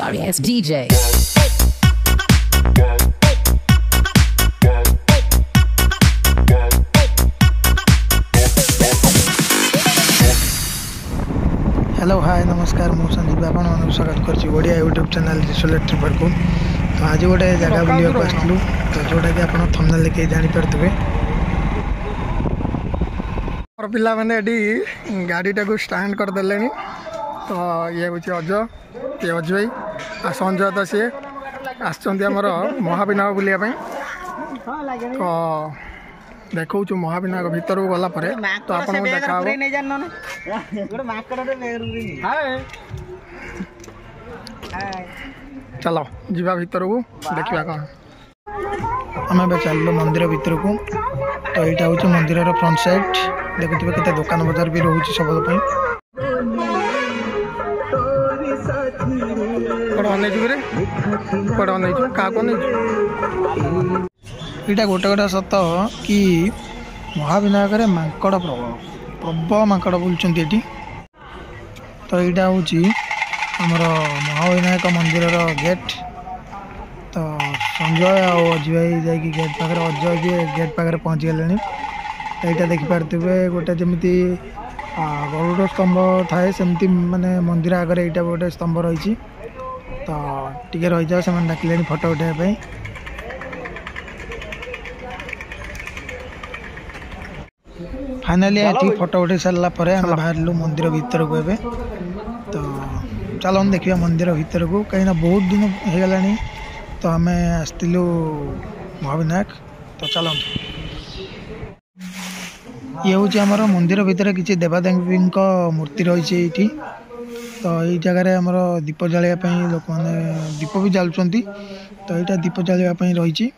Notorious DJ. Hello hi नमस्कार मु संदीप आपण मानक स्वागत करछि ओडिया यूट्यूब चैनल रिसोलेट ट्रिपर को। तो आज गोटे जगह बुलिया को आसलु तो जोटा कि आपण थंबनेल लेके जानि परतबे और पिला माने एडी गाडीटा को स्टैंड कर देलेनी। तो ये होछि अज ये अज भाई आ संजय तो से आछंती हमर महाविनायक बुलिया पई। तो देखौ छु महाविनायक भीतर को गला परे तो आपण को देखाबो नै जाननो ना गोटे माकड़ रे बेगर उरी हाय हाय चलो जीवा भीतर को देखिबा कोन हमें बे चललो मंदिर भीतर को। तो एटा होछि मंदिर रो फ्रंट साइड देखुथिबे केते दुकान बाजार भी रहउछि सब पई कोडा नै जुरे कोडा नै जु का को नै इटा गोटे गोटे सत कि महाविनायक मांकड़ प्रबल मांकड़ बुलूँ ये। तो यहाँ हूँ आमर महाविनायक मंदिर गेट। तो संजय अजय भाई जाकि गेट पाखे अजय भी गेट पाखे पहुँची गले। यहाँ देखिपे गोटे जमी गरुड़ स्तंभ थाए सेमती माने मंदिर आगे यहाँ गोटे स्तंभ रही। तो टी रही जाओ से डाकिले फोटो उठाइबा। फाइनाली ये फोटो उठे सारा बाहर मंदिर भीतर को एबे। तो चलो हम देखिए मंदिर भीतर को कहीं बहुत दिन हो गला। तो आम आसलु महाविनायक। तो चलो ये हूँ आमर मंदिर भीतर किसी देवादेवी मूर्ति रही। तो ये जगह आमर दीप जालियापाई लोक मैंने दीप भी जालुंट। तो यहाँ दीप जालियापाई रही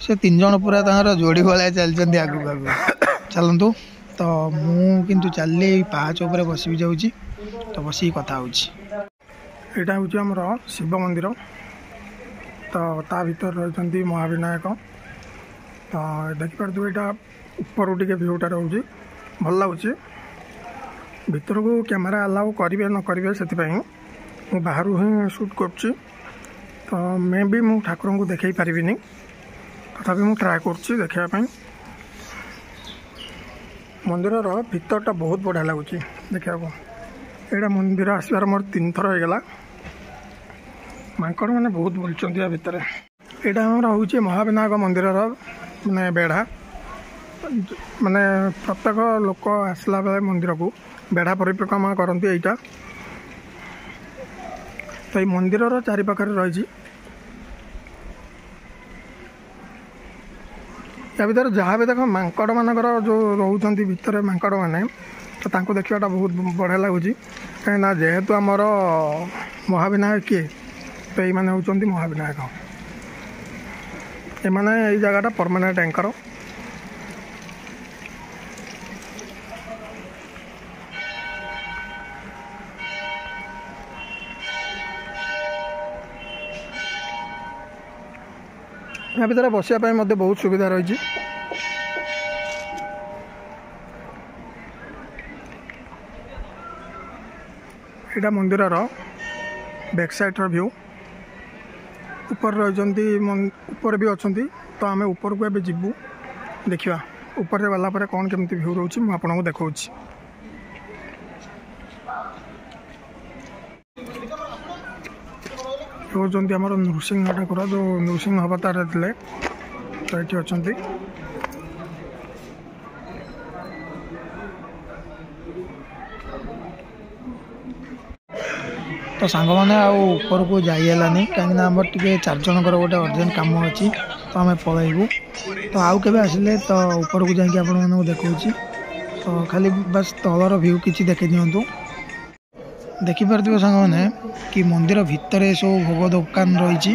से तीन जन पूरा जोड़ी भाया चलते आगू आगू चलतु। तो मुझे चलि पाहाच उपर बस भी जाऊँगी। तो बस कथा यहाँ हूँ आमर शिव मंदिर। तो ता भीतर रही महाविनायक। तो देखिपे यहाँ ऊपर टे भ्यूटा रोचे भल लगुच। भीतर को कैमेरा अलाउ करेंगे न करेंगे से बाहर ही सुट कर। तो मे भी मु ठाकुर को देखई पारिनी तथापि मु ट्राए करछि देखापी। मंदिर भीतरटा बहुत बढ़िया लगुच देखा। यहाँ मंदिर आसबार मोर 3 थर होगला। मांकड़ मैंने बहुत बुलूँ या भितर। यहाँ आम हूँ महाविनायक मंदिर माने बेढ़ा माने प्रत्येक लोक आसला बेले मंदिर को बेढ़ा परिक्रमा करती यहाँ। तो ये मंदिर चारिपाखे रही या भर जहाँ भी देख मांकड़ मानकर जो रोच भितर मांकड़ मैंने। तो देखाटा बहुत बढ़िया लगुच कहीं जेहेतु आमर महाविनायक किए। तो ये हूँ महाविनायक एमाने ये जगहटा परमानेंट एंकर। यहाँ भर बसापी बहुत सुविधा रही। यहाँ मंदिर बैक साइड व्यू ऊपर रही ऊपर भी अच्छा। तो आम ऊपर को एवं जीवु देखा ऊपर गलापर कौन केमती व्यू रोचे मुझे आपको देखा। होती आमर नृसिंह ठाकुर जो नृसिंह अवतार थे। तो ये अच्छा तो सांग मैंने ऊपर को जाइलानी कहीं आमर टे 4 जनकर गोटे अर्जेंट कम अच्छी। तो आम पलैबू। तो आउ के आसिले तो ऊपर को जाकि आप देखा। तो खाली बस तलर व्यू किसी देखी दिंतु देखिपार सांग मैंने कि मंदिर भितर सब भोग दुकान रही।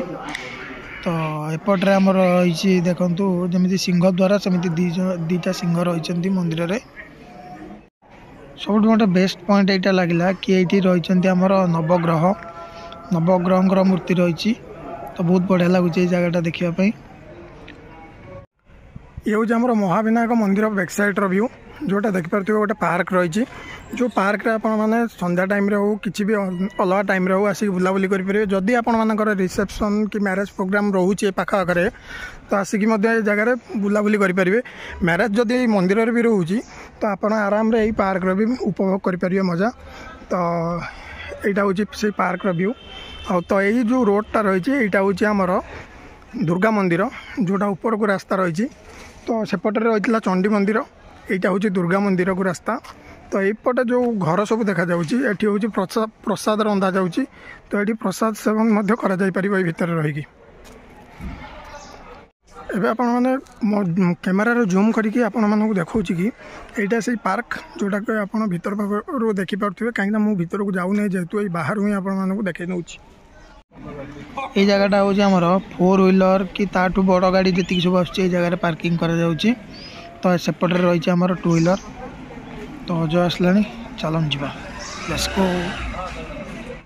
तो एपटे आमर रही देखु जमी सिंह द्वारा सेमती दीटा सिंह रही मंदिर में। सब गोटे बेस्ट पॉइंट यहाँ लगे कि ये रही आमर नवग्रह मूर्ति रही। तो बहुत बढ़िया लगुच जगहटा देखापी। ये हूँ आमर महाविनायक मंदिर बैक साइड व्यू। जोटा देखिपे गोटे पार्क रही जो पार्क रे आपण माने संध्या टाइम रे हो किसी भी अलग टाइम रे हो आसिक बुलाबुली करेंगे जदि आपण मानकर रिसेप्शन कि मैरेज प्रोग्राम रोचे पाखे तो आसिक जगह बुलाबुली करेंगे मैरेज जदि मंदिर भी रोचे तो आपण आराम रे पार्क रे भी उपभोग करेंगे मजा तो यहाँ हूँ से पार्क व्यू आ तो यही जो रोडटा रही यहाँ हूँ आमर दुर्गा मंदिर जोटा ऊपर को रास्ता रही तो सेपटे रही चंडी मंदिर यहाँ हूँ दुर्गा मंदिर को रास्ता तो यपटे जो घर सब देखा ये हूँ प्रसाद रंधा जाऊँगी तो ये प्रसाद सेवन कर रही एबे आपण माने कैमेरा जूम करके आपण मानक देखा कि यहाँ से पार्क जोटा कि आप भर पाखु देखिपे कहीं मुझे भर को जाऊँ जेहेतु ये बाहर ही आपको देखे नौ ये जगहटा हूँ आमर 4 व्हीलर कि ताठू बड़ गाड़ी जी सब आस जगह पार्किंग करा तो सेपटे रही आमर 2 व्हीलर तो जो आसला चलन जा लेट्स गो।